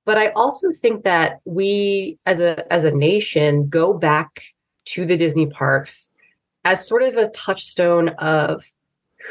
But I also think that we as a nation go back to the Disney parks as sort of a touchstone of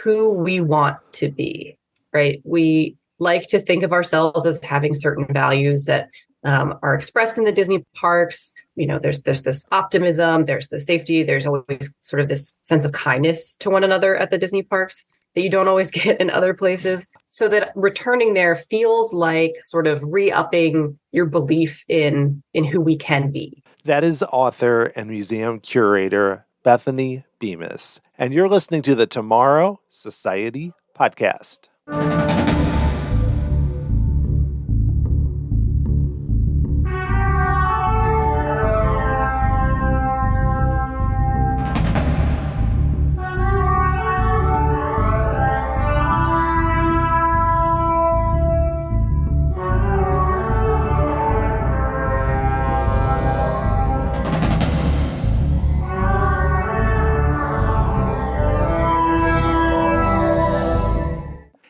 who we want to be, right? We like to think of ourselves as having certain values that are expressed in the Disney parks. There's this optimism, there's the safety, there's always sort of this sense of kindness to one another at the Disney parks that you don't always get in other places. So that returning there feels like sort of re-upping your belief in who we can be. That is author and museum curator Bethanee Bemis, and you're listening to the Tomorrow Society podcast.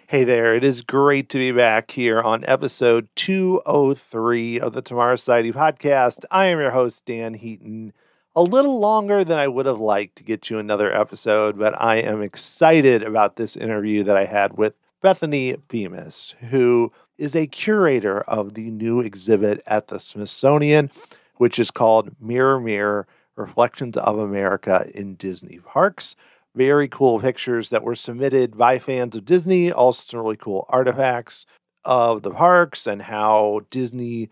Hey there, it is great to be back here on episode 203 of the Tomorrow Society podcast. I am your host, Dan Heaton. A little longer than I would have liked to get you another episode, but I am excited about this interview that I had with Bethanee Bemis, who is a curator of the new exhibit at the Smithsonian, which is called Mirror, Mirror, Reflections of America in Disney Parks. Very cool pictures that were submitted by fans of Disney, also some really cool artifacts of the parks and how Disney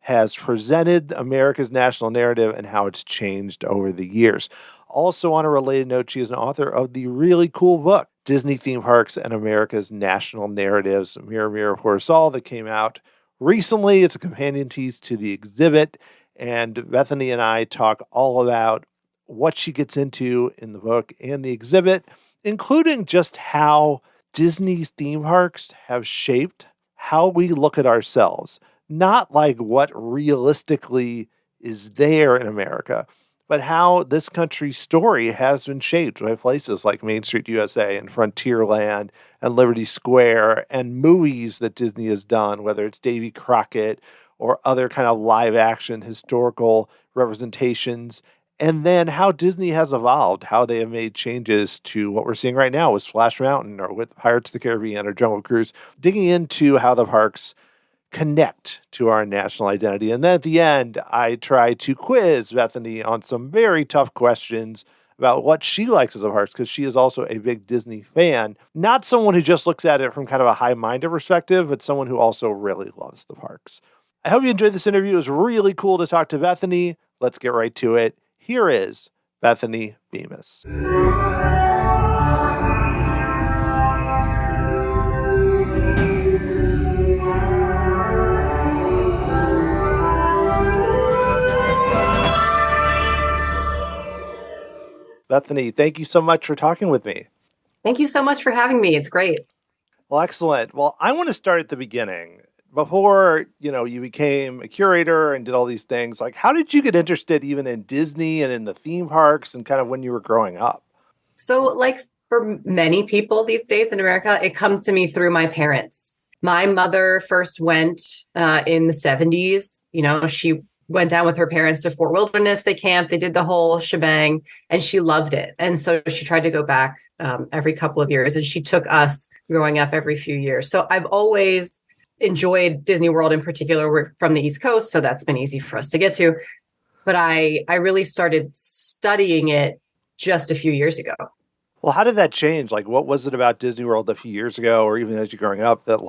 has presented America's national narrative and how it's changed over the years. Also, on a related note, she is an author of the really cool book, Disney Theme Parks and America's National Narratives, Mirror, Mirror for Us All, that came out recently. It's a companion piece to the exhibit, and Bethanee and I talk all about what she gets into in the book and the exhibit, including just how Disney's theme parks have shaped how we look at ourselves. Not like what realistically is there in America, but how this country's story has been shaped by places like Main Street USA and Frontierland and Liberty Square and movies that Disney has done, whether it's Davy Crockett or other kind of live action historical representations. And then how Disney has evolved, how they have made changes to what we're seeing right now with Splash Mountain or with Pirates of the Caribbean or Jungle Cruise, digging into how the parks connect to our national identity. And then at the end, I try to quiz Bethanee on some very tough questions about what she likes as a parks, because she is also a big Disney fan. Not someone who just looks at it from kind of a high-minded perspective, but someone who also really loves the parks. I hope you enjoyed this interview. It was really cool to talk to Bethanee. Let's get right to it. Here is Bethanee Bemis. Bethanee, thank you so much for talking with me. Thank you so much for having me. It's great. Well, excellent. Well, I want to start at the beginning. Before, you became a curator and did all these things, like, how did you get interested even in Disney and in the theme parks and kind of when you were growing up? So, like for many people these days in America, it comes to me through my parents. My mother first went in the 70s. She went down with her parents to Fort Wilderness. They camped, they did the whole shebang, and she loved it. And so she tried to go back every couple of years, and she took us growing up every few years. So I've always enjoyed Disney World in particular. We're from the East Coast, so that's been easy for us to get to. But I really started studying it just a few years ago. Well, how did that change? Like, what was it about Disney World a few years ago, or even as you're growing up, that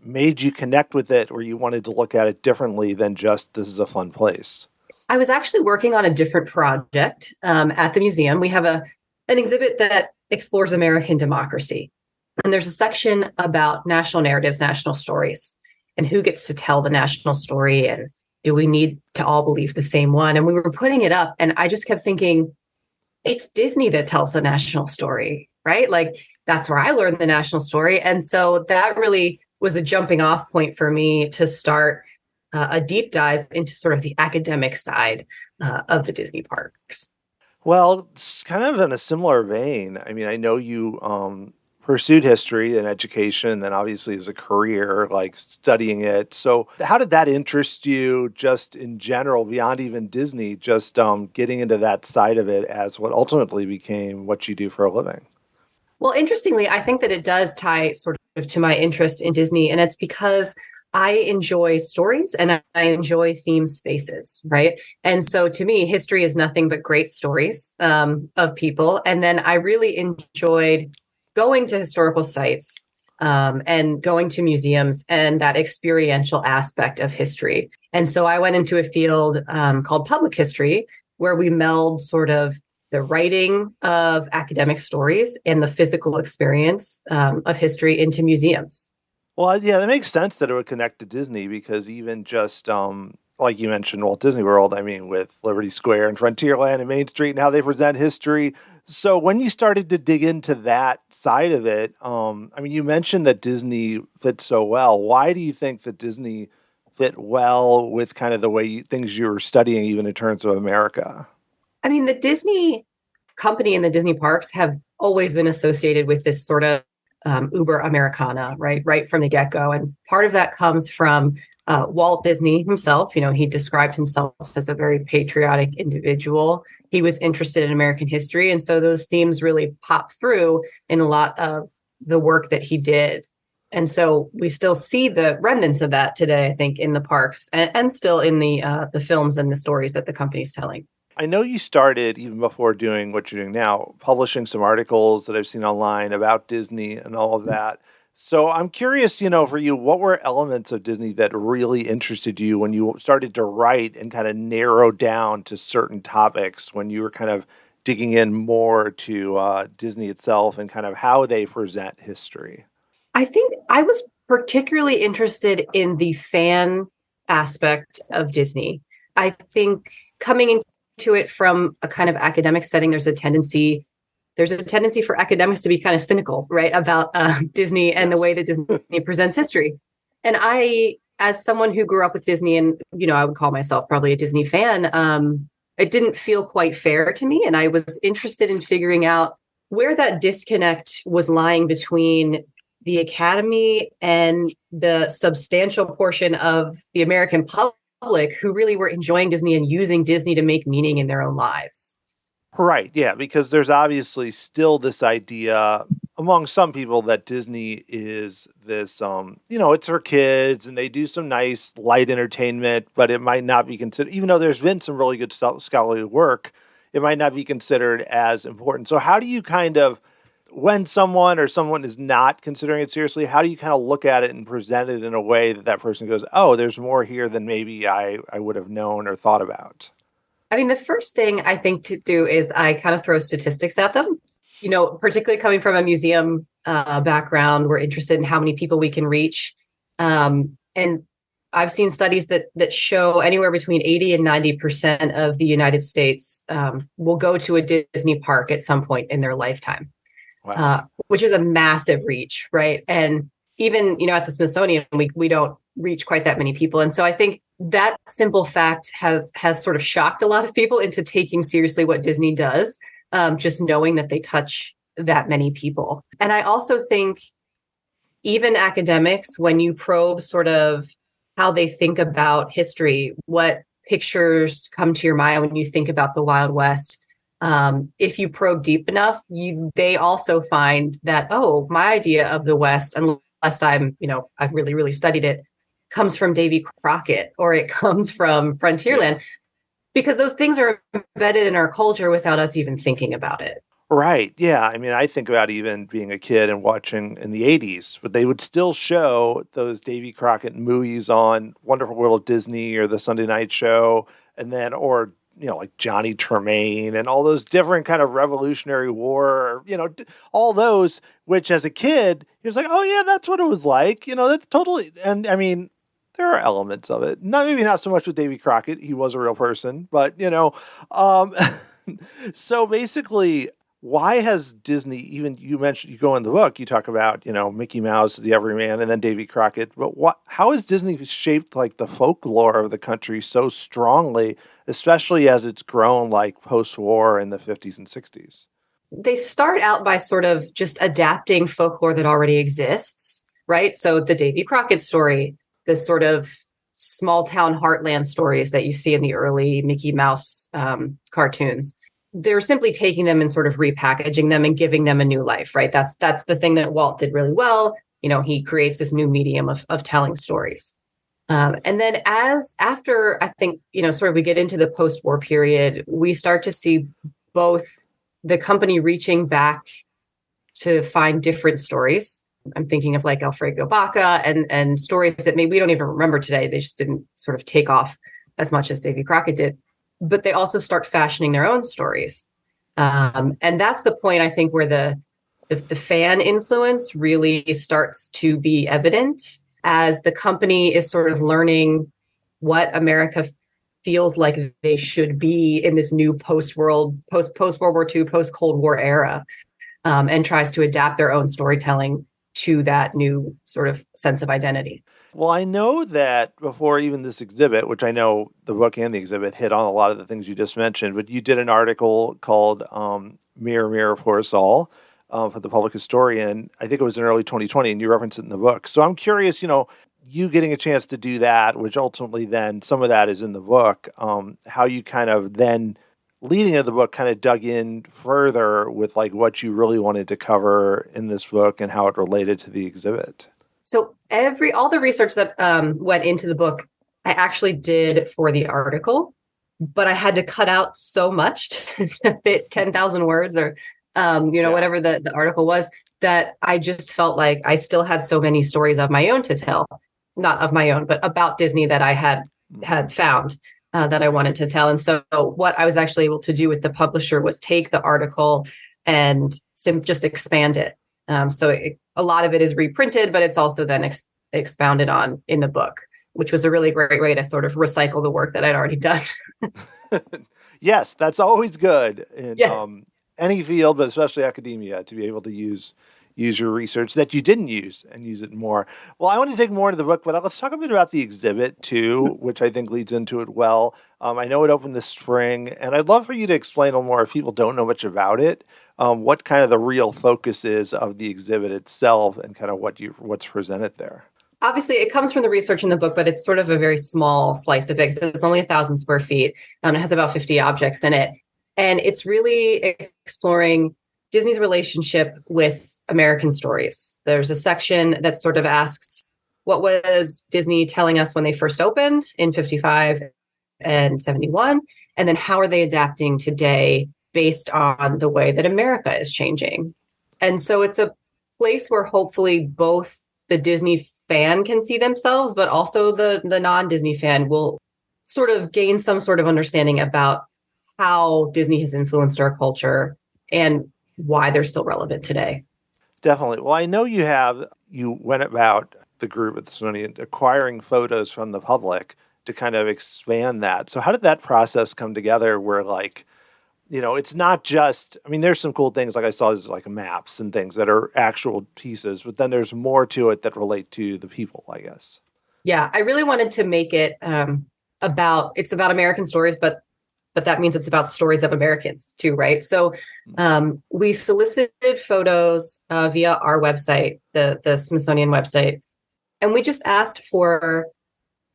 made you connect with it, or you wanted to look at it differently than just this is a fun place? I was actually working on a different project at the museum. We have an exhibit that explores American democracy. And there's a section about national narratives, national stories, and who gets to tell the national story, and do we need to all believe the same one? And we were putting it up, and I just kept thinking, it's Disney that tells the national story, right? Like, that's where I learned the national story. And so that really was a jumping off point for me to start a deep dive into sort of the academic side of the Disney parks. Well, it's kind of in a similar vein. I mean, I know you pursued history and education, and then obviously as a career, like studying it. So, how did that interest you just in general, beyond even Disney, just getting into that side of it as what ultimately became what you do for a living? Well, interestingly, I think that it does tie sort of to my interest in Disney, and it's because I enjoy stories and I enjoy theme spaces, right? And so to me, history is nothing but great stories of people. And then I really enjoyed going to historical sites and going to museums and that experiential aspect of history. And so I went into a field called public history, where we meld sort of the writing of academic stories and the physical experience of history into museums. Well, yeah, that makes sense that it would connect to Disney because even just like you mentioned, Walt Disney World, I mean, with Liberty Square and Frontierland and Main Street and how they present history. So when you started to dig into that side of it, I mean, you mentioned that Disney fits so well. Why do you think that Disney fit well with kind of the way things you were studying, even in terms of America? I mean, the Disney company and the Disney parks have always been associated with this sort of uber Americana, right? Right from the get go. And part of that comes from Walt Disney himself. You know, he described himself as a very patriotic individual. He was interested in American history. And so those themes really pop through in a lot of the work that he did. And so we still see the remnants of that today, I think, in the parks and still in the films and the stories that the company's telling. I know you started even before doing what you're doing now, publishing some articles that I've seen online about Disney and all of that. So I'm curious, for you, what were elements of Disney that really interested you when you started to write and kind of narrow down to certain topics when you were kind of digging in more to Disney itself and kind of how they present history? I think I was particularly interested in the fan aspect of Disney. I think coming into it from a kind of academic setting, there's a tendency for academics to be kind of cynical, right, about Disney and the way Yes. that Disney presents history. And I, as someone who grew up with Disney, and I would call myself probably a Disney fan, it didn't feel quite fair to me, and I was interested in figuring out where that disconnect was lying between the Academy and the substantial portion of the American public who really were enjoying Disney and using Disney to make meaning in their own lives. Right, yeah, because there's obviously still this idea among some people that Disney is this, it's for kids and they do some nice light entertainment, but it might not be considered, even though there's been some really good scholarly work, it might not be considered as important. So, how do you kind of, when someone is not considering it seriously, how do you kind of look at it and present it in a way that that person goes, oh, there's more here than maybe I would have known or thought about? I mean, the first thing I think to do is I kind of throw statistics at them. Particularly coming from a museum background, we're interested in how many people we can reach. And I've seen studies that show anywhere between 80 and 90% of the United States will go to a Disney park at some point in their lifetime, Wow. which is a massive reach, right? And even, at the Smithsonian, we don't reach quite that many people. And so I think that simple fact has sort of shocked a lot of people into taking seriously what Disney does, just knowing that they touch that many people. And I also think even academics, when you probe sort of how they think about history, what pictures come to your mind when you think about the Wild West, if you probe deep enough, they also find that, oh, my idea of the West, unless I've really, really studied it, comes from Davy Crockett or it comes from Frontierland, because those things are embedded in our culture without us even thinking about it. Right. Yeah. I mean, I think about even being a kid and watching in the 80s, but they would still show those Davy Crockett movies on Wonderful World of Disney or the Sunday night show, and then, or, like Johnny Tremaine and all those different kind of Revolutionary War, all those, which as a kid, you're just like, oh, yeah, that's what it was like. That's totally, and I mean, there are elements of it. Maybe not so much with Davy Crockett. He was a real person, but, um, so basically, why has Disney, even you mentioned, you go in the book, you talk about, Mickey Mouse, the Everyman, and then Davy Crockett, but how has Disney shaped like the folklore of the country so strongly, especially as it's grown like post-war in the 50s and 60s? They start out by sort of just adapting folklore that already exists, right? So the Davy Crockett story, the sort of small town heartland stories that you see in the early Mickey Mouse cartoons. They're simply taking them and sort of repackaging them and giving them a new life, right? That's the thing that Walt did really well. He creates this new medium of telling stories. And then after, I think, sort of we get into the post-war period, we start to see both the company reaching back to find different stories. I'm thinking of like Alfredo Baca and stories that maybe we don't even remember today. They just didn't sort of take off as much as Davy Crockett did. But they also start fashioning their own stories. And that's the point, I think, where the fan influence really starts to be evident as the company is sort of learning what America feels like they should be in this new post-World War II, post-Cold War era, and tries to adapt their own storytelling to that new sort of sense of identity. Well, I know that before even this exhibit, which I know the book and the exhibit hit on a lot of the things you just mentioned, but you did an article called Mirror, Mirror for Us All for the Public Historian. I think it was in early 2020, and you referenced it in the book. So I'm curious, you getting a chance to do that, which ultimately then some of that is in the book, how you kind of then leading into the book kind of dug in further with like what you really wanted to cover in this book and how it related to the exhibit. So all the research that went into the book, I actually did for the article, but I had to cut out so much to fit 10,000 words or, whatever the article was, that I just felt like I still had so many stories of my own to tell, not of my own, but about Disney that I had found that I wanted to tell. And so what I was actually able to do with the publisher was take the article and just expand it. A lot of it is reprinted, but it's also then expounded on in the book, which was a really great way to sort of recycle the work that I'd already done. Yes, that's always good in Yes. any field, but especially academia, to be able to use your research that you didn't use and use it more. Well, I want to dig more into the book, but let's talk a bit about the exhibit too, which I think leads into it well. I know it opened this spring, and I'd love for you to explain a little more if people don't know much about it, what kind of the real focus is of the exhibit itself and kind of what's presented there. Obviously, it comes from the research in the book, but it's sort of a very small slice of it. So it's only 1,000 square feet. It has about 50 objects in it. And it's really exploring Disney's relationship with American stories. There's a section that sort of asks, what was Disney telling us when they first opened in 55 and 71? And then how are they adapting today based on the way that America is changing? And so it's a place where hopefully both the Disney fan can see themselves, but also the non-Disney fan will sort of gain some sort of understanding about how Disney has influenced our culture and why they're still relevant today. Definitely. Well, I know you went about the group at the Smithsonian acquiring photos from the public to kind of expand that. So how did that process come together where it's not just, there's some cool things like I saw there's like maps and things that are actual pieces, but then there's more to it that relate to the people, I guess. Yeah, I really wanted to make it about American stories, but that means it's about stories of Americans too, right? So we solicited photos via our website, the Smithsonian website, and we just asked for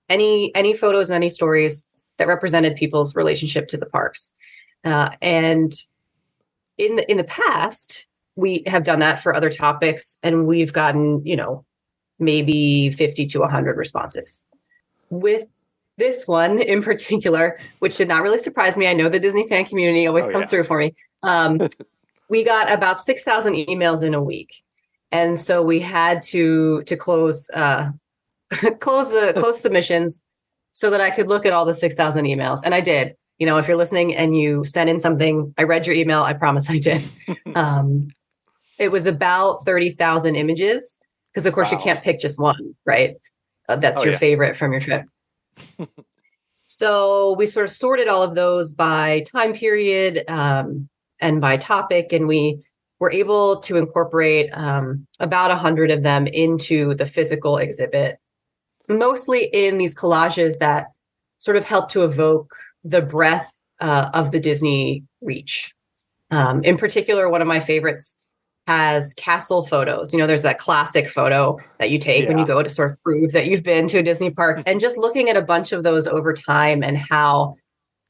any photos, any stories that represented people's relationship to the parks. And in the past, we have done that for other topics, and we've gotten, maybe 50 to 100 responses. With this one in particular, which did not really surprise me. I know the Disney fan community always comes through for me. We got about 6,000 emails in a week. And so we had to close close submissions so that I could look at all the 6,000 emails. And I did. If you're listening and you sent in something, I read your email. I promise I did. It was about 30,000 images because, of course, you can't pick just one, right? That's your favorite from your trip. So we sort of sorted all of those by time period and by topic, and we were able to incorporate about 100 of them into the physical exhibit, mostly in these collages that sort of help to evoke the breadth of the Disney reach. In particular, one of my favorites has castle photos. There's that classic photo that you take when you Yeah. go to sort of prove that you've been to a Disney park. And just looking at a bunch of those over time and how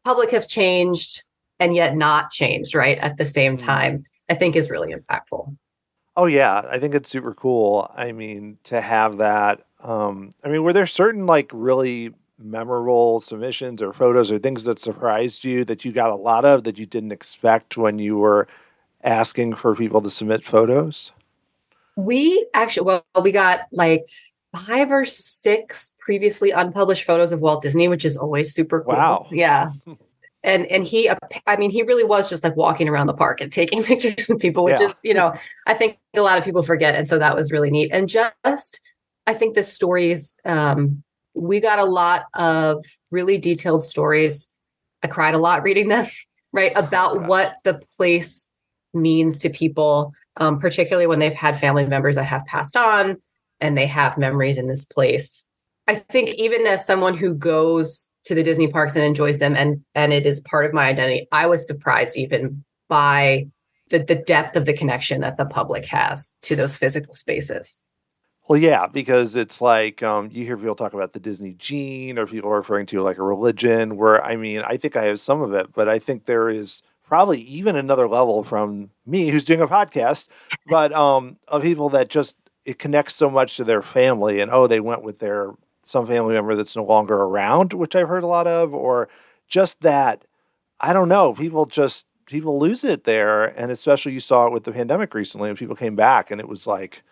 public has changed and yet not changed, right, at the same Mm. time, I think is really impactful. Oh yeah, I think it's super cool. I mean, to have that. I mean, were there certain like really memorable submissions or photos or things that surprised you that you got a lot of that you didn't expect when you were asking for people to submit photos? We actually, well, we got like 5 or 6 previously unpublished photos of Walt Disney, which is always super cool. Wow. Yeah. And he, I mean, he really was just like walking around the park and taking pictures with people, which Yeah. is, I think a lot of people forget. And so that was really neat. And just, I think the stories, we got a lot of really detailed stories. I cried a lot reading them, right? Oh About gosh. what the place means to people, particularly when they've had family members that have passed on and they have memories in this place. I think even as someone who goes to the Disney parks and enjoys them, and it is part of my identity, I was surprised even by the depth of the connection that the public has to those physical spaces. Well, yeah, because it's like you hear people talk about the Disney gene, or people referring to like a religion. Where I mean, I think I have some of it, but I think there is probably even another level from me, who's doing a podcast, but of people that just it connects so much to their family, and oh, they went with their some family member that's no longer around, which I've heard a lot of, or just that I don't know, people lose it there, and especially you saw it with the pandemic recently, when people came back, and it was like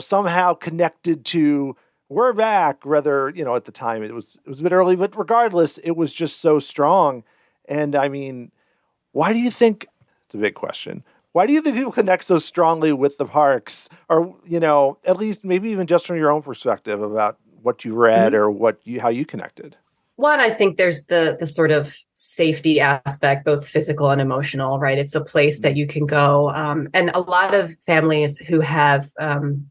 somehow connected to we're back. Rather, at the time it was a bit early, but regardless, it was just so strong. And I mean, why do you think? It's a big question. Why do you think people connect so strongly with the parks, or at least maybe even just from your own perspective about what you read Mhm. or how you connected? One, I think there's the sort of safety aspect, both physical and emotional, right? It's a place that Mm. you can go. And a lot of families who have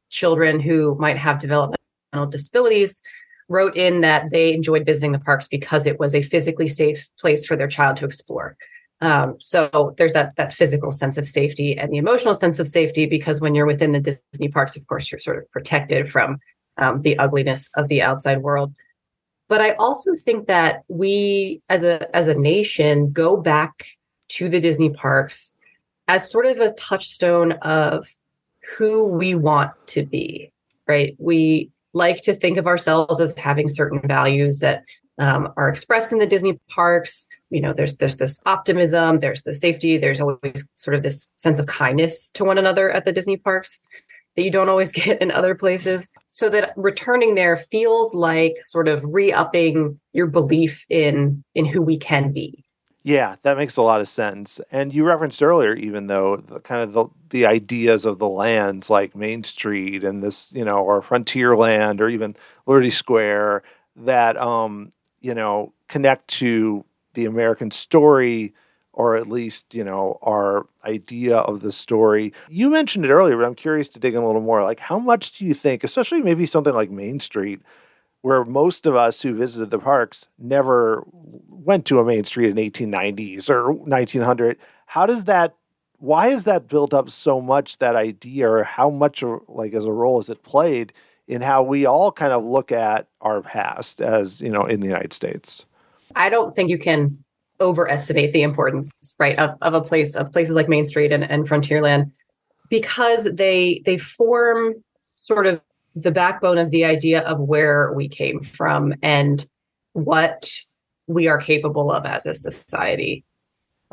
children who might have developmental disabilities wrote in that they enjoyed visiting the parks because it was a physically safe place for their child to explore. So there's that physical sense of safety and the emotional sense of safety, because when you're within the Disney parks, of course, you're sort of protected from the ugliness of the outside world. But I also think that we as a nation go back to the Disney parks as sort of a touchstone of who we want to be, right? We like to think of ourselves as having certain values that are expressed in the Disney parks. There's this optimism, there's the safety, there's always sort of this sense of kindness to one another at the Disney parks that you don't always get in other places. So that returning there feels like sort of re-upping your belief in who we can be. Yeah, that makes a lot of sense. And you referenced earlier, even though the kind of the ideas of the lands like Main Street and this, or Frontierland or even Liberty Square that, connect to the American story, or at least, our idea of the story. You mentioned it earlier, but I'm curious to dig in a little more. Like, how much do you think, especially maybe something like Main Street, where most of us who visited the parks never went to a main street in 1890s or 1900. How does that, why is that built up so much, that idea, or how much like as a role is it played in how we all kind of look at our past as, in the United States? I don't think you can overestimate the importance, right, of of places like Main Street and Frontierland, because they form sort of the backbone of the idea of where we came from and what we are capable of as a society.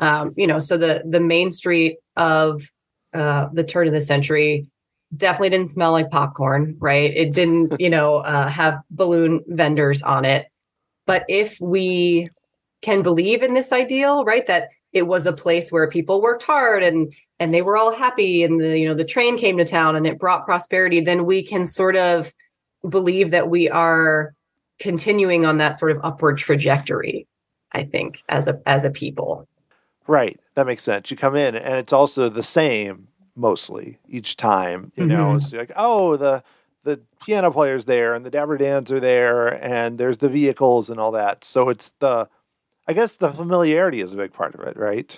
So the Main Street of the turn of the century definitely didn't smell like popcorn, right? It didn't, have balloon vendors on it. But if we can believe in this ideal, right, that it was a place where people worked hard and they were all happy, and the train came to town and it brought prosperity, then we can sort of believe that we are continuing on that sort of upward trajectory, I think, as a people. Right. That makes sense. You come in and it's also the same mostly each time, Mm-hmm. it's like, oh, the piano player's there and the Dabber Dans are there and there's the vehicles and all that. So it's I guess the familiarity is a big part of it, right?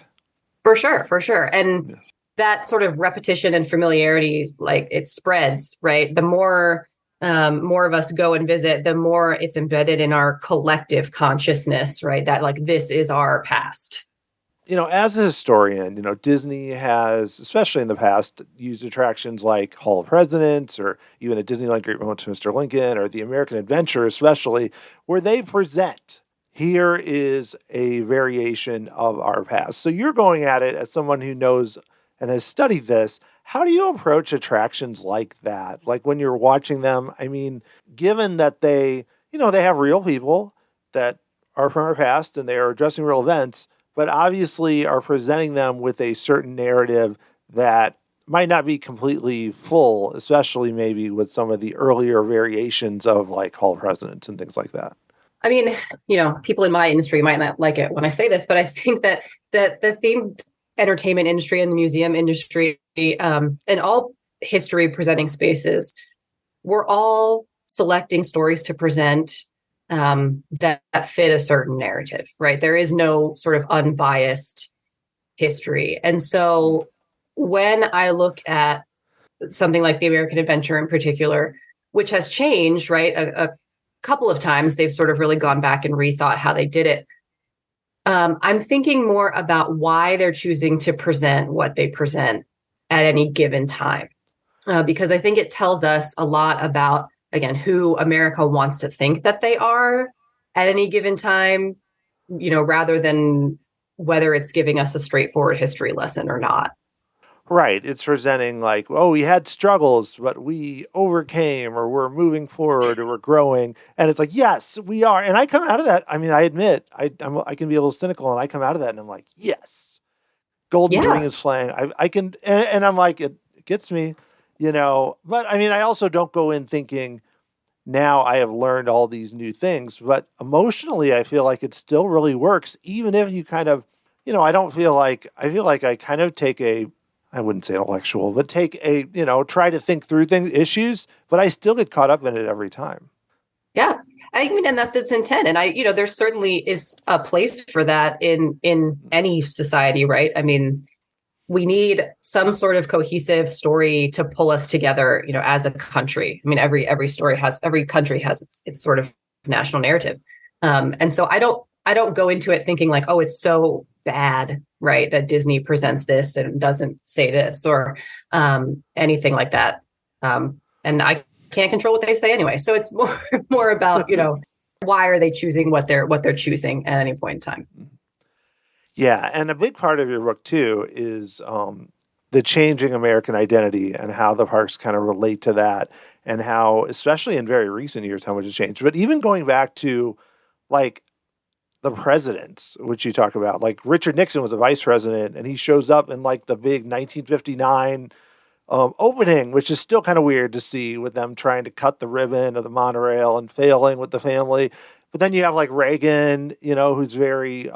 For sure, for sure. And Yeah. that sort of repetition and familiarity, like it spreads, right? The more of us go and visit, the more it's embedded in our collective consciousness, right? That like this is our past. As a historian, Disney has, especially in the past, used attractions like Hall of Presidents or even at Disneyland Great Moment to Mr. Lincoln or the American Adventure, especially, where they present here is a variation of our past. So you're going at it as someone who knows and has studied this. How do you approach attractions like that? Like when you're watching them, I mean, given that they have real people that are from our past and they are addressing real events, but obviously are presenting them with a certain narrative that might not be completely full, especially maybe with some of the earlier variations of like Hall of Presidents and things like that. I mean, people in my industry might not like it when I say this, but I think that the themed entertainment industry and the museum industry, and all history presenting spaces, we're all selecting stories to present that fit a certain narrative, right? There is no sort of unbiased history. And so when I look at something like the American Adventure in particular, which has changed, right? A couple of times they've sort of really gone back and rethought how they did it. I'm thinking more about why they're choosing to present what they present at any given time, because I think it tells us a lot about, again, who America wants to think that they are at any given time, rather than whether it's giving us a straightforward history lesson or not. Right. It's presenting like, oh, we had struggles, but we overcame, or we're moving forward, or we're growing. And it's like, yes, we are. And I come out of that. I mean, I admit, I can be a little cynical, and I come out of that, and I'm like, yes, Golden Yeah. Dreams flying. I can, and I'm like, it gets me, But I mean, I also don't go in thinking now I have learned all these new things, but emotionally, I feel like it still really works, even if you kind of, I feel like I kind of take I wouldn't say intellectual, but try to think through issues, but I still get caught up in it every time. Yeah. I mean, and that's its intent. And there certainly is a place for that in any society, right? I mean, we need some sort of cohesive story to pull us together, as a country. I mean, every country has its sort of national narrative. And so I don't go into it thinking like, oh, it's so bad, right, that Disney presents this and doesn't say this or anything like that. And I can't control what they say anyway. So it's more about, why are they choosing what they're choosing at any point in time? Yeah, and a big part of your book too is the changing American identity and how the parks kind of relate to that, and how, especially in very recent years, how much has changed. But even going back to like the presidents, which you talk about, like Richard Nixon was a vice president, and he shows up in like the big 1959 opening, which is still kind of weird to see with them trying to cut the ribbon of the monorail and failing with the family. But then you have like Reagan, who's very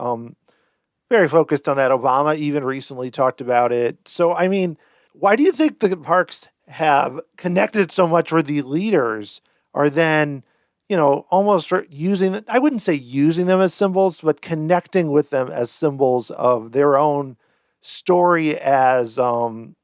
focused on that. Obama even recently talked about it. So, I mean, why do you think the parks have connected so much where the leaders are then, almost using, I wouldn't say using them as symbols, but connecting with them as symbols of their own story as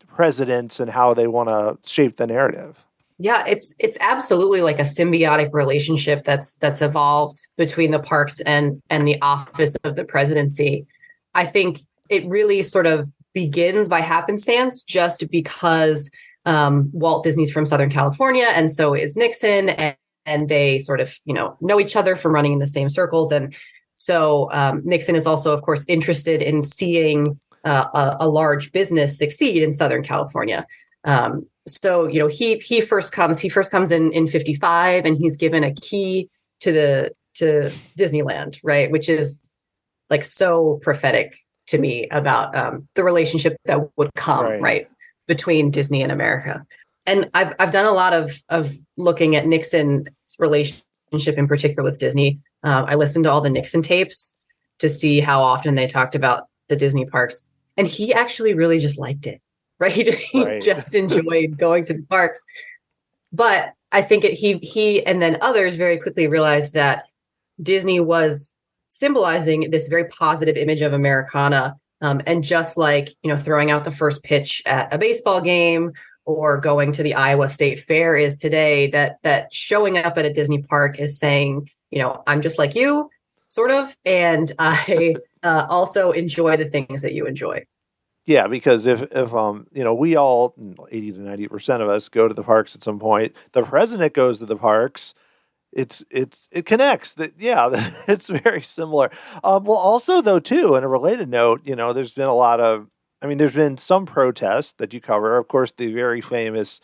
presidents and how they want to shape the narrative? Yeah, it's absolutely like a symbiotic relationship that's evolved between the parks and the office of the presidency. I think it really sort of begins by happenstance just because Walt Disney's from Southern California, and so is Nixon, and they sort of, know each other from running in the same circles. And so Nixon is also, of course, interested in seeing a large business succeed in Southern California. So, he first comes in 55, and he's given a key to Disneyland, right? Which is like so prophetic to me about the relationship that would come right between Disney and America. And I've done a lot of looking at Nixon's relationship in particular with Disney. I listened to all the Nixon tapes to see how often they talked about the Disney parks, and he actually really just liked it, right? He just enjoyed going to the parks. But I think he and then others very quickly realized that Disney was symbolizing this very positive image of Americana, And just like, throwing out the first pitch at a baseball game or going to the Iowa State Fair is today, that showing up at a Disney park is saying, I'm just like you, sort of, and I also enjoy the things that you enjoy. Yeah, because if we all 80 to 90% of us go to the parks at some point. The president goes to the parks. It connects that. Yeah, it's very similar. Well, also though too, on a related note, there's been a lot of. I mean, there's been some protests that you cover. Of course, the very famous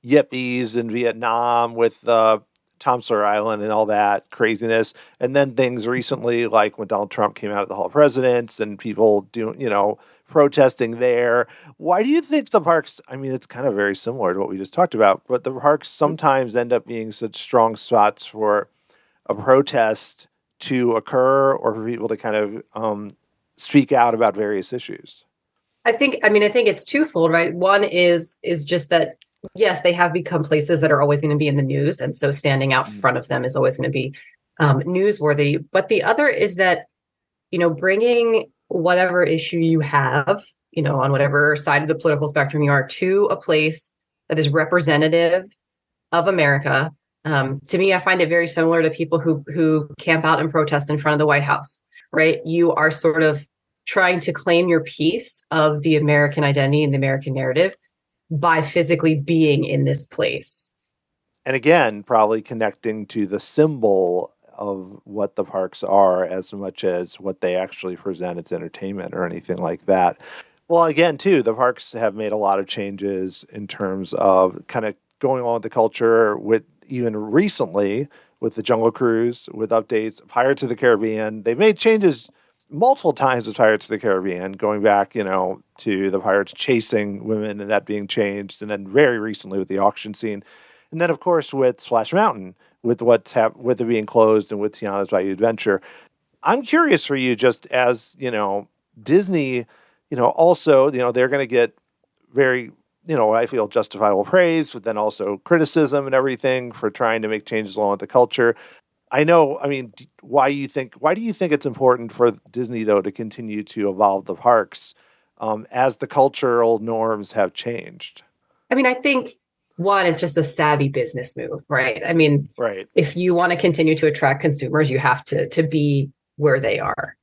Yippies in Vietnam with Tom Sawyer Island and all that craziness. And then things recently, like when Donald Trump came out at the Hall of Presidents and people protesting there. Why do you think the parks, I mean, it's kind of very similar to what we just talked about, but the parks sometimes end up being such strong spots for a protest to occur or for people to kind of speak out about various issues? I think it's twofold, right? One is just that, yes, they have become places that are always going to be in the news. And so standing out front of them is always going to be newsworthy. But the other is that, bringing whatever issue you have, on whatever side of the political spectrum you are, to a place that is representative of America. To me, I find it very similar to people who camp out and protest in front of the White House, right? You are sort of trying to claim your piece of the American identity and the American narrative by physically being in this place. And again, probably connecting to the symbol of what the parks are as much as what they actually present as entertainment or anything like that. Well, again, too, the parks have made a lot of changes in terms of kind of going on with the culture, with even recently with the Jungle Cruise, with updates, Pirates of the Caribbean. They've made changes multiple times with Pirates of the Caribbean, going back, to the pirates chasing women and that being changed. And then very recently with the auction scene. And then, of course, with Splash Mountain, with with it being closed and with Tiana's Bayou Adventure. I'm curious for you, just as, Disney, also, they're going to get very, I feel justifiable praise, but then also criticism and everything for trying to make changes along with the culture. I know, I mean, why do you think it's important for Disney, though, to continue to evolve the parks as the cultural norms have changed? I mean, I think, one, it's just a savvy business move, right? I mean, right. If you want to continue to attract consumers, you have to be where they are.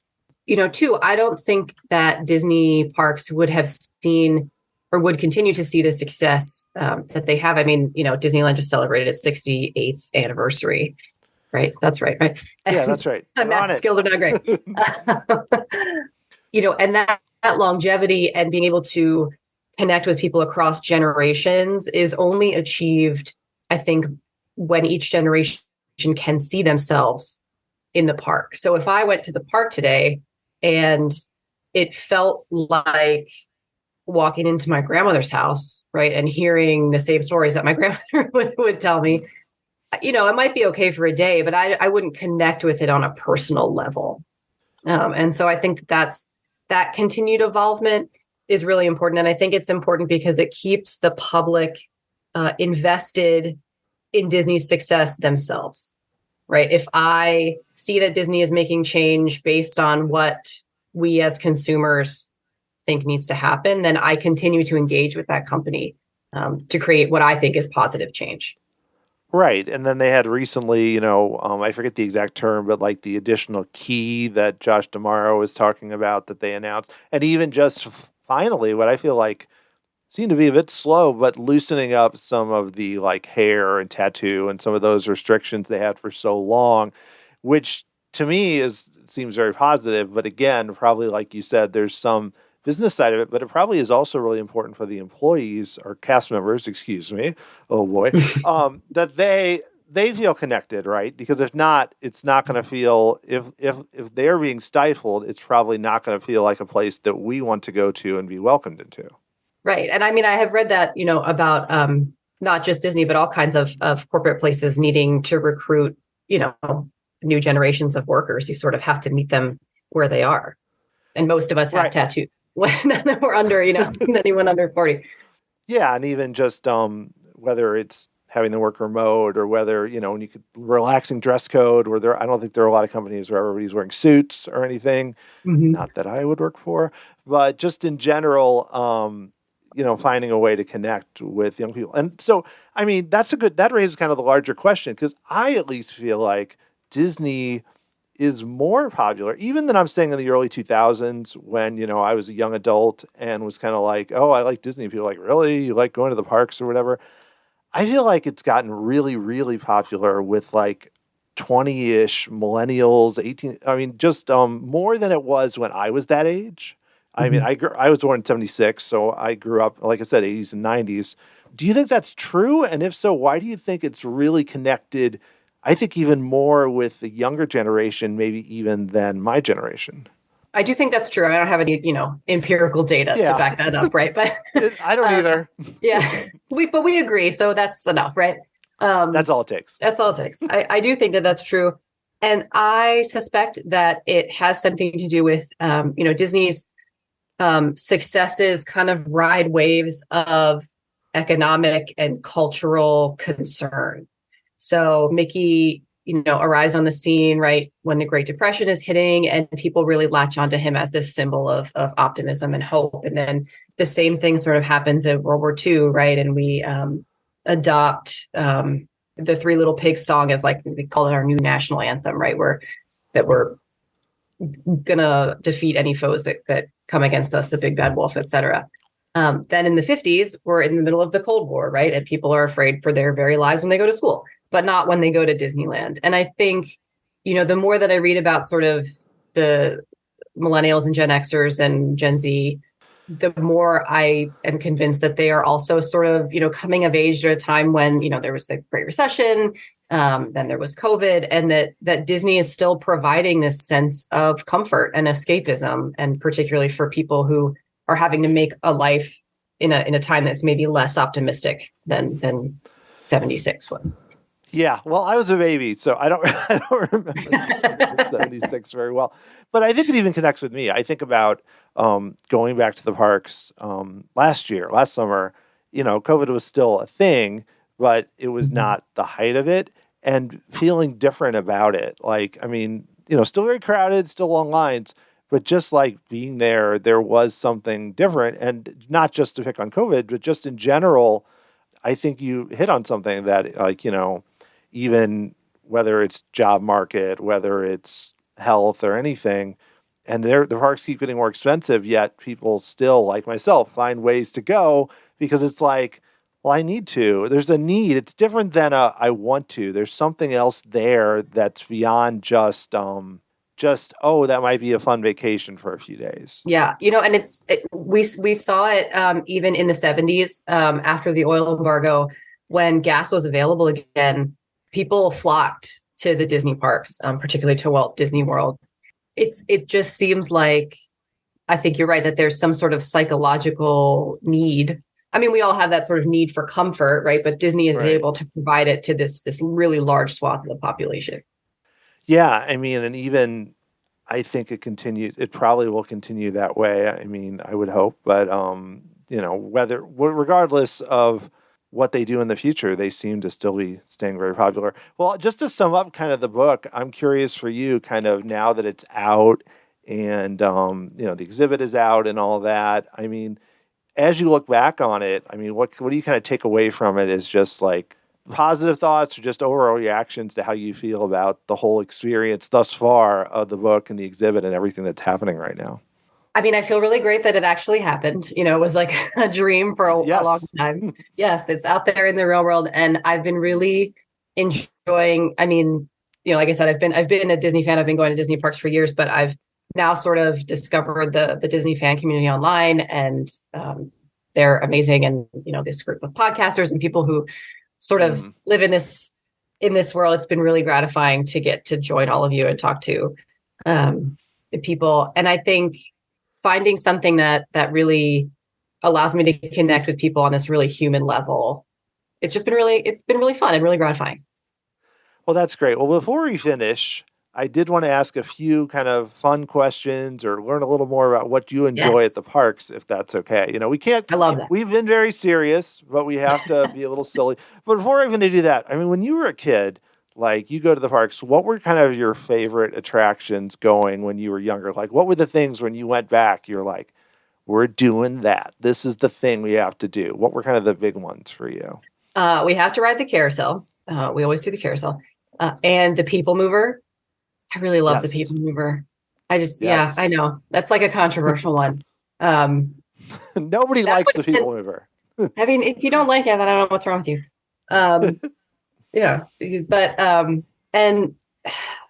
Two, I don't think that Disney parks would have seen or would continue to see the success that they have. I mean, Disneyland just celebrated its 68th anniversary, right? That's right, right? Yeah, that's right. Math skills are not great. And that longevity and being able to connect with people across generations is only achieved, I think, when each generation can see themselves in the park. So if I went to the park today and it felt like walking into my grandmother's house, right, and hearing the same stories that my grandmother would tell me, it might be okay for a day, but I wouldn't connect with it on a personal level. And so I think that continued involvement is really important. And I think it's important because it keeps the public invested in Disney's success themselves, right? If I see that Disney is making change based on what we as consumers think needs to happen, then I continue to engage with that company to create what I think is positive change. Right. And then they had recently, I forget the exact term, but like the additional key that Josh D'Amaro was talking about that they announced. And even just finally, what I feel like seemed to be a bit slow, but loosening up some of the like hair and tattoo and some of those restrictions they had for so long, which to me seems very positive. But again, probably like you said, there's some business side of it, but it probably is also really important for the employees or cast members, excuse me, oh boy, that they feel connected, right? Because if not, it's not going to feel, if they're being stifled, it's probably not going to feel like a place that we want to go to and be welcomed into. Right. And I mean, I have read that, about not just Disney, but all kinds of corporate places needing to recruit, new generations of workers. You sort of have to meet them where they are. And most of us have tattoos when we're under, anyone under 40. Yeah. And even just whether it's having them work remote, or whether, when you could relaxing dress code where I don't think there are a lot of companies where everybody's wearing suits or anything. Mhm. Not that I would work for, but just in general, finding a way to connect with young people. And so, that raises kind of the larger question, because I at least feel like Disney is more popular, even than I'm saying in the early 2000s when, I was a young adult and was kind of like, oh, I like Disney. People are like, really? You like going to the parks or whatever? I feel like it's gotten really, really popular with like 20-ish millennials, 18. Just more than it was when I was that age. Mhm. I was born in 76, so I grew up, like I said, 80s and 90s. Do you think that's true? And if so, why do you think it's really connected, I think, even more with the younger generation, maybe even than my generation? I do think that's true. I don't have any, empirical data to Yeah, back that up, right? But I don't either. yeah, we agree, so that's enough, right? That's all it takes. That's all it takes. I do think that that's true, and I suspect that it has something to do with, Disney's successes kind of ride waves of economic and cultural concern. So Mickey, arrives on the scene right when the Great Depression is hitting, and people really latch onto him as this symbol of optimism and hope. And then the same thing sort of happens in World War II, right? And we adopt the Three Little Pigs song as, like, they call it our new national anthem, right? We're gonna defeat any foes that come against us, the big bad wolf, etc. Then in the 50s, we're in the middle of the Cold War, right? And people are afraid for their very lives when they go to school, but not when they go to Disneyland. And I think, the more that I read about sort of the millennials and Gen Xers and Gen Z, the more I am convinced that they are also sort of, coming of age at a time when, there was the Great Recession, then there was COVID, and that Disney is still providing this sense of comfort and escapism, and particularly for people who are having to make a life in a time that's maybe less optimistic than 76 was. Yeah, well, I was a baby, so I don't I don't remember 76 very well. But I think it even connects with me. I think about going back to the parks last summer. COVID was still a thing, but it was not the height of it, and feeling different about it. Like, still very crowded, still long lines, but just like being there was something different. And not just to pick on COVID, but just in general, I think you hit on something that, like, even whether it's job market, whether it's health or anything, and the parks keep getting more expensive, yet people still, like myself, find ways to go because it's like, well, I need to. There's a need. It's different than I want to. There's something else there that's beyond just oh, that might be a fun vacation for a few days. Yeah, and we saw it even in the 70s, after the oil embargo, when gas was available again. People flocked to the Disney parks, particularly to Walt Disney World. It just seems like, I think you're right, that there's some sort of psychological need. We all have that sort of need for comfort, right? But Disney is able to provide it to this really large swath of the population. Yeah, and even I think it probably will continue that way. I would hope, but regardless of what they do in the future, they seem to still be staying very popular. Well, just to sum up kind of the book, I'm curious for you, kind of now that it's out and, the exhibit is out and all that. As you look back on it, what do you kind of take away from it as just like positive thoughts or just overall reactions to how you feel about the whole experience thus far of the book and the exhibit and everything that's happening right now? I feel really great that it actually happened. It was like a dream for a long time. Yes, it's out there in the real world. And I've been really enjoying, like I said, I've been a Disney fan. I've been going to Disney parks for years, but I've now sort of discovered the Disney fan community online, and they're amazing. And, this group of podcasters and people who sort of live in this world. It's been really gratifying to get to join all of you and talk to people. And I think finding something that really allows me to connect with people on this really human level, it's been really fun and really gratifying. Well, that's great. Well, before we finish, I did want to ask a few kind of fun questions or learn a little more about what you enjoy at Yes. the parks, if that's okay. You know, we can't, I love that. we've been very serious, but we have to be a little silly. But before I even do that, I mean, when you were a kid, like you go to the parks, what were kind of your favorite attractions going when you were younger? Like, what were the things when you went back, you're like, we're doing that. This is the thing we have to do. What were kind of the big ones for you? We have to ride the carousel. We always do the carousel. And the people mover. I really love the Yes. people mover. I just, yeah, Yes. I know. That's like a controversial one. Nobody That likes the would, people mover. I mean, if you don't like it, then I don't know what's wrong with you. Yeah, but and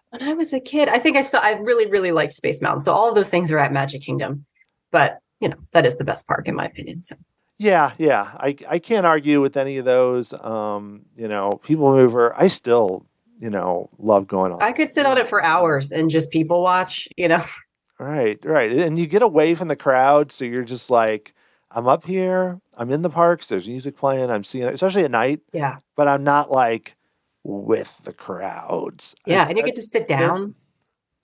when I was a kid, I think I really, really liked Space Mountain. So all of those things are at Magic Kingdom, but you know, that is the best park in my opinion. So Yeah, yeah. I can't argue with any of those. You know, people mover, I still, you know, love going on I that. could sit on it for hours and just people watch, you know. Right, right. And you get away from the crowd, so you're just like, I'm up here, I'm in the parks, there's music playing, I'm seeing it, especially at night, Yeah. but I'm not like with the crowds. Yeah. And you get to sit down.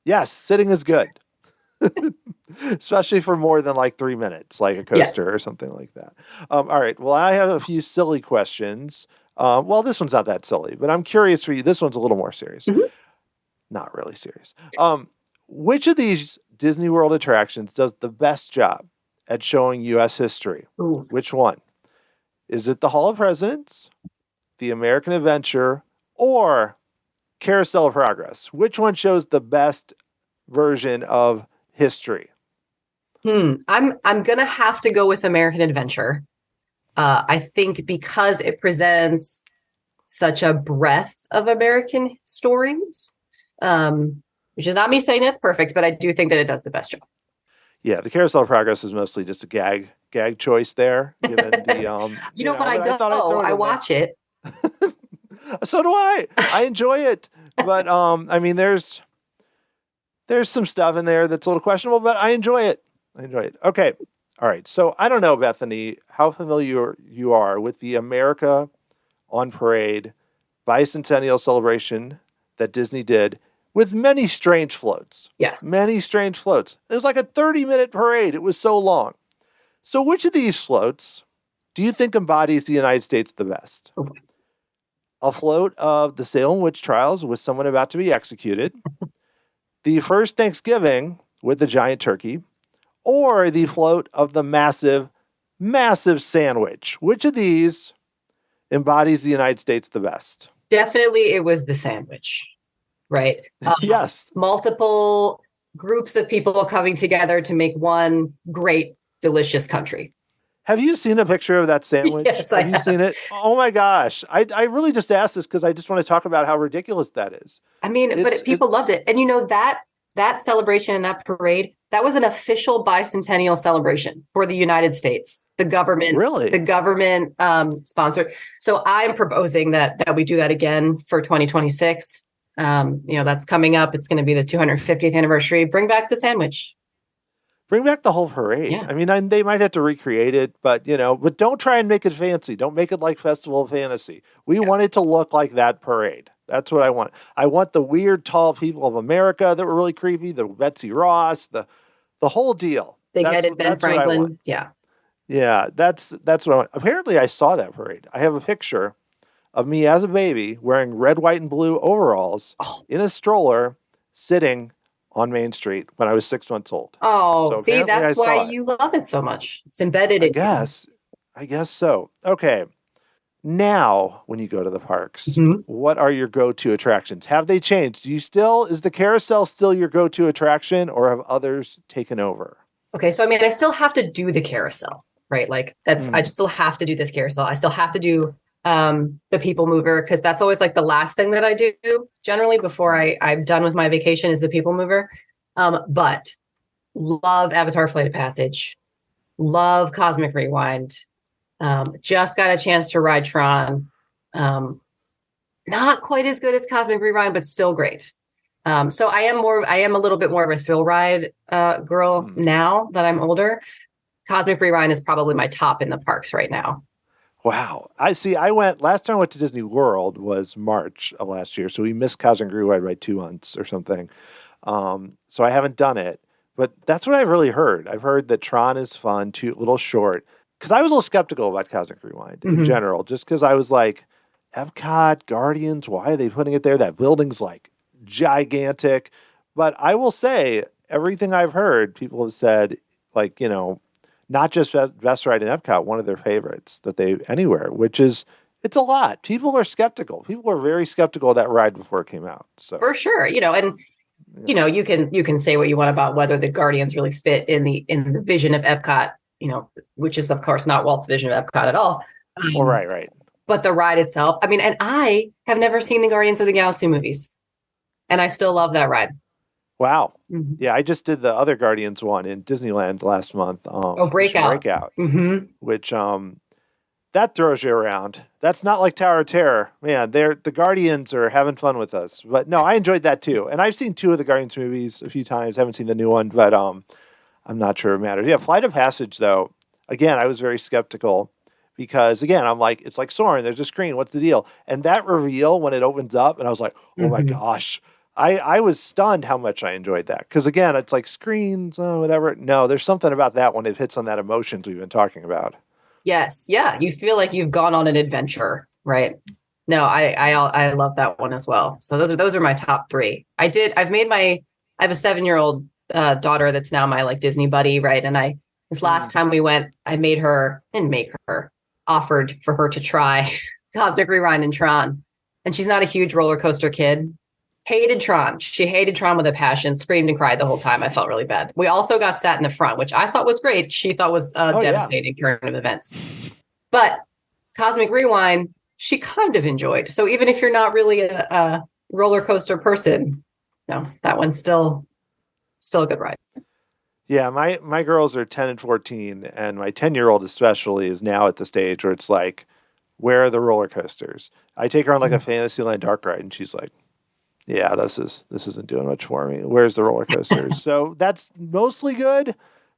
Yes, sitting is good. Especially for more than like 3 minutes, like a Yes. coaster or something like that. All right. Well, I have a few silly questions. Well, this one's not that silly, but I'm curious for you. This one's a little more serious. Mhm. Not really serious. Which of these Disney World attractions does the best job at showing U.S. history? Ooh. Which one? Is it the Hall of Presidents, the American Adventure, or Carousel of Progress? Which one shows the best version of history? I'm gonna have to go with American Adventure. I think because it presents such a breadth of American stories, which is not me saying it's perfect, but I do think that it does the best job. Yeah, the Carousel of Progress is mostly just a gag choice there, given the You know, but I but thought I'd throw it I in there. watch it. So do I. I enjoy it, but I mean, there's some stuff in there that's a little questionable, but I enjoy it. I enjoy it. Okay, all right. So I don't know, Bethany, how familiar you are with the America on Parade bicentennial celebration that Disney did with many strange floats. Yes. Many strange floats. It was like a 30-minute parade. It was so long. So which of these floats do you think embodies the United States the best? Oh boy. A float of the Salem witch trials with someone about to be executed, the first Thanksgiving with the giant turkey, or the float of the massive, massive sandwich? Which of these embodies the United States the best? Definitely it was the sandwich, right? Yes. Multiple groups of people coming together to make one great, delicious country. Have you seen a picture of that sandwich? Yes, I have. You seen it? Oh my gosh. I really just asked this because I just want to talk about how ridiculous that is. I mean, but people loved it. And you know, that celebration and that parade, that was an official bicentennial celebration for the United States. The government, Really? The government sponsored. So I'm proposing that we do that again for 2026. You know, that's coming up. It's going to be the 250th anniversary. Bring back the sandwich. Bring back the whole parade. Yeah. I mean, they might have to recreate it, but but don't try and make it fancy. Don't make it like Festival of Fantasy. We want it to look like that parade. That's what I want. I want the weird, tall people of America that were really creepy, the Betsy Ross, the whole deal. Big-headed Ben Franklin. Yeah. Yeah, that's what I want. Apparently, I saw that parade. I have a picture of me as a baby wearing red, white, and blue overalls in a stroller sitting on Main Street when I was 6 months old. Oh, So see, that's why it. you love it so much. It's embedded in I guess so. Okay. Now, when you go to the parks, what are your go-to attractions? Have they changed? Is the carousel still your go-to attraction, or have others taken over? Okay, so I mean, I still have to do the carousel, right? Like I still have to do this carousel. I still have to do the people mover, because that's always like the last thing that I do generally before I'm done with my vacation is the people mover. But love Avatar Flight of Passage, love Cosmic Rewind. Just got a chance to ride Tron. Not quite as good as Cosmic Rewind, but still great. So I am a little bit more of a thrill ride girl now that I'm older. Cosmic Rewind is probably my top in the parks right now. Wow. I see. Last time I went to Disney World was March of last year. So we missed Cosmic Rewind by 2 months or something. So I haven't done it, but that's what I've really heard. I've heard that Tron is fun, too, a little short. Because I was a little skeptical about Cosmic Rewind in Hmm. general, just because I was like, Epcot, Guardians, why are they putting it there? That building's like gigantic. But I will say, everything I've heard, people have said, like, not just Best Ride in Epcot, one of their favorites that they anywhere, which is it's a lot. People are skeptical. People were very skeptical of that ride before it came out. So For sure. And yeah. you can say what you want about whether the Guardians really fit in the vision of Epcot, which is of course not Walt's vision of Epcot at all. Well, right. But the ride itself, I mean, and I have never seen the Guardians of the Galaxy movies, and I still love that ride. Wow. Mm-hmm. Yeah, I just did the other Guardians one in Disneyland last month. Oh, Breakout. Mm-hmm. Which that throws you around. That's not like Tower of Terror. Man, the Guardians are having fun with us. But no, I enjoyed that too. And I've seen two of the Guardians movies a few times. Haven't seen the new one, but I'm not sure it matters. Yeah, Flight of Passage though. Again, I was very skeptical because again, I'm like, it's like Soarin', there's a screen, what's the deal? And that reveal when it opens up, and I was like, oh my gosh. I was stunned how much I enjoyed that. Because again, it's like screens, whatever. No, there's something about that when it hits on that emotions we've been talking about. Yes. Yeah. You feel like you've gone on an adventure, right? No, I love that one as well. So those are my top three. I have a 7-year-old daughter that's now my like Disney buddy, right? And this last time we went, offered for her to try Cosmic Rewind and Tron. And she's not a huge roller coaster kid. Hated Tron. She hated Tron with a passion, screamed and cried the whole time. I felt really bad. We also got sat in the front, which I thought was great. She thought was a devastating turn of events. But Cosmic Rewind, she kind of enjoyed. So even if you're not really a roller coaster person, no, that one's still a good ride. Yeah, my girls are 10 and 14, and my 10-year-old especially is now at the stage where it's like, where are the roller coasters? I take her on like a Fantasyland dark ride, and she's like, yeah, this isn't doing much for me. Where's the roller coasters? So that's mostly good,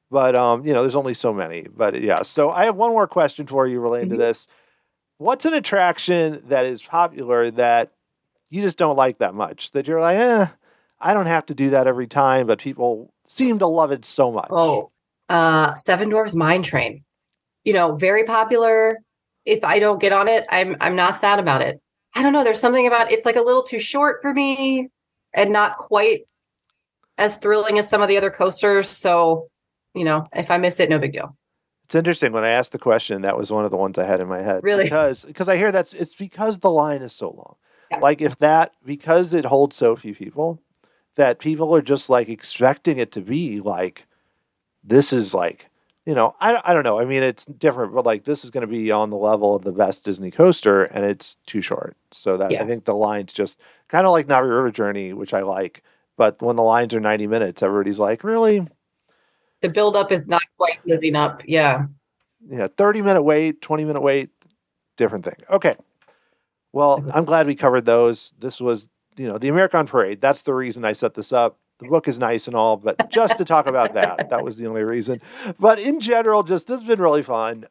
but there's only so many. But yeah, so I have one more question for you related to this. What's an attraction that is popular that you just don't like that much? That you're like, I don't have to do that every time, but people seem to love it so much. Oh, Seven Dwarfs Mine Train. Very popular. If I don't get on it, I'm not sad about it. I don't know. There's something about it's like a little too short for me and not quite as thrilling as some of the other coasters. So, if I miss it, no big deal. It's interesting. When I asked the question, that was one of the ones I had in my head. Really? Because I hear it's because the line is so long. Yeah. Like because it holds so few people, that people are just like expecting it to be like, this is like, I don't know. I mean, it's different, but like this is going to be on the level of the best Disney coaster, and it's too short. So that I think the line's just kind of like Navi River Journey, which I like. But when the lines are 90 minutes, everybody's like, really? The buildup is not quite living up. Yeah. Yeah. 30-minute wait, 20-minute wait, different thing. Okay. Well, I'm glad we covered those. This was, the American Parade. That's the reason I set this up. The book is nice and all, but just to talk about that was the only reason. But in general, this has been really fun.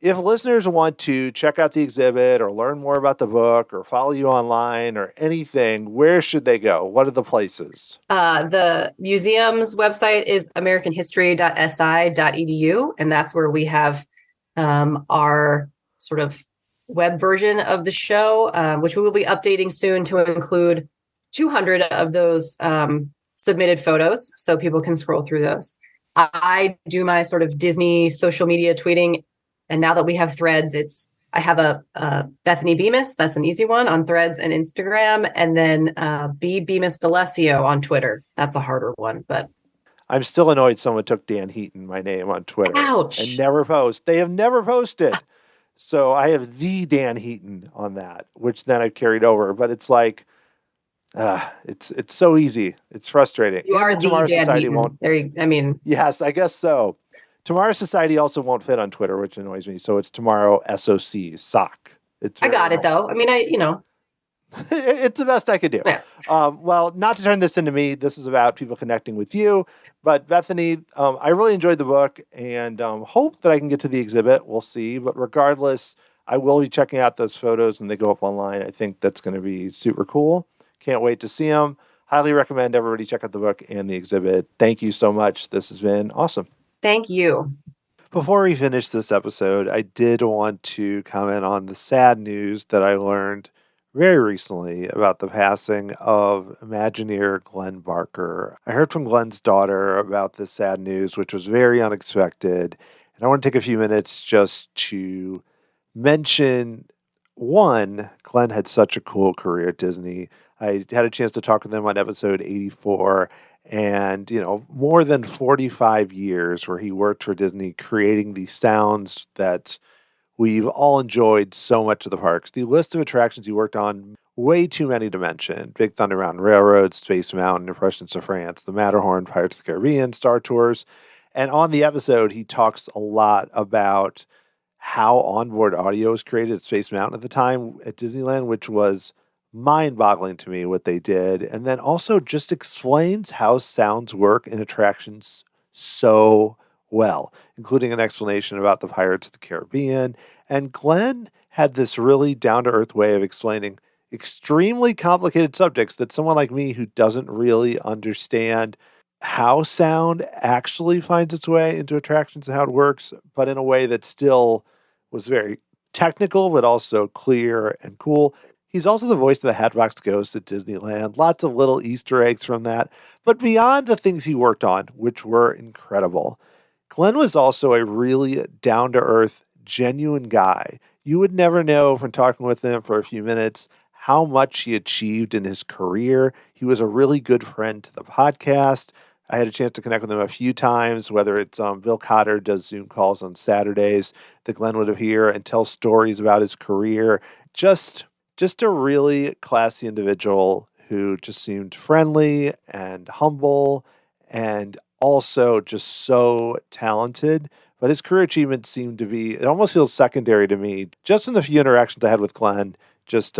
If listeners want to check out the exhibit or learn more about the book or follow you online or anything, where should they go? What are the places? The museum's website is americanhistory.si.edu, and that's where we have our sort of web version of the show, which we will be updating soon to include 200 of those submitted photos, so people can scroll through those. I do my sort of Disney social media tweeting, and now that we have Threads, I have a Bethanee Bemis, that's an easy one, on Threads and Instagram, and then B Bemis D'Alessio on Twitter. That's a harder one, but I'm still annoyed someone took Dan Heaton, my name, on Twitter. Ouch. And never post. They have never posted. So I have the Dan Heaton on that, which then I've carried over. But it's like, it's so easy. It's frustrating. You are the Tomorrow Dan Society Heaton. won't. Yes, I guess so. Tomorrow Society also won't fit on Twitter, which annoys me. So it's Tomorrow SOC. SOC. I got it though. I mean, It's the best I could do. Yeah. Well, not to turn this into me, this is about people connecting with you. But Bethanee, I really enjoyed the book and hope that I can get to the exhibit. We'll see. But regardless, I will be checking out those photos when they go up online. I think that's going to be super cool. Can't wait to see them. Highly recommend everybody check out the book and the exhibit. Thank you so much. This has been awesome. Thank you. Before we finish this episode, I did want to comment on the sad news that I learned very recently about the passing of Imagineer Glenn Barker. I heard from Glenn's daughter about this sad news, which was very unexpected. And I want to take a few minutes just to mention, one, Glenn had such a cool career at Disney. I had a chance to talk with him on episode 84. And, more than 45 years where he worked for Disney creating these sounds that we've all enjoyed so much of the parks. The list of attractions he worked on, way too many to mention. Big Thunder Mountain Railroad, Space Mountain, Impressions of France, the Matterhorn, Pirates of the Caribbean, Star Tours. And on the episode, he talks a lot about how onboard audio was created at Space Mountain at the time at Disneyland, which was mind-boggling to me what they did. And then also just explains how sounds work in attractions so well, including an explanation about the Pirates of the Caribbean. And Glenn had this really down-to-earth way of explaining extremely complicated subjects that someone like me who doesn't really understand how sound actually finds its way into attractions and how it works, but in a way that still was very technical, but also clear and cool. He's also the voice of the Hatbox Ghost at Disneyland. Lots of little Easter eggs from that. But beyond the things he worked on, which were incredible, Glenn was also a really down-to-earth, genuine guy. You would never know from talking with him for a few minutes how much he achieved in his career. He was a really good friend to the podcast. I had a chance to connect with him a few times, whether it's Bill Cotter does Zoom calls on Saturdays that Glenn would appear and tell stories about his career. Just a really classy individual who just seemed friendly and humble and also just so talented. But his career achievements seem to be, it almost feels secondary to me. Just in the few interactions I had with Glenn, just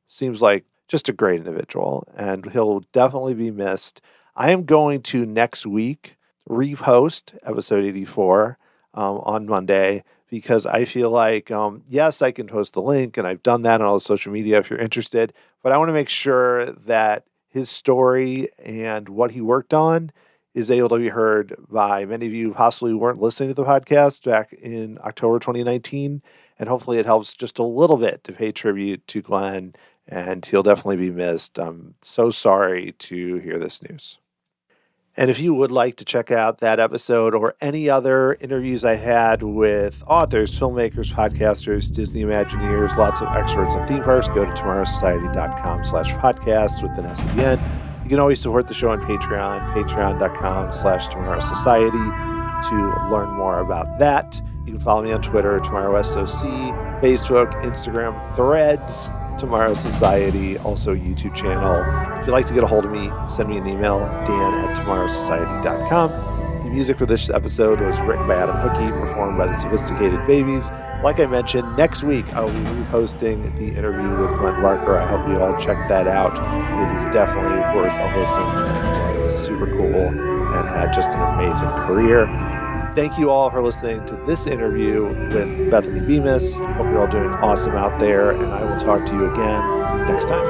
seems like just a great individual. And he'll definitely be missed. I am going to next week repost episode 84 on Monday, because I feel like, yes, I can post the link, and I've done that on all the social media if you're interested, but I want to make sure that his story and what he worked on is able to be heard by many of you who possibly weren't listening to the podcast back in October 2019, and hopefully it helps just a little bit to pay tribute to Glenn, and he'll definitely be missed. I'm so sorry to hear this news. And if you would like to check out that episode or any other interviews I had with authors, filmmakers, podcasters, Disney Imagineers, lots of experts on theme parks, go to tomorrowsociety.com/podcasts with an S at the end. You can always support the show on Patreon, patreon.com/tomorrowsociety to learn more about that. You can follow me on Twitter, TomorrowSOC, Facebook, Instagram, Threads, Tomorrow Society, also YouTube channel. If you'd like to get a hold of me, send me an email, dan@tomorrowsociety.com. The music for this episode was written by Adam Hookey, performed by the Sophisticated Babies. Like I mentioned, next week I will be reposting the interview with Glenn Barker. I hope you all check that out. It is definitely worth a listen. It was super cool and had just an amazing career. Thank you all for listening to this interview with Bethanee Bemis. Hope you're all doing awesome out there, and I will talk to you again next time.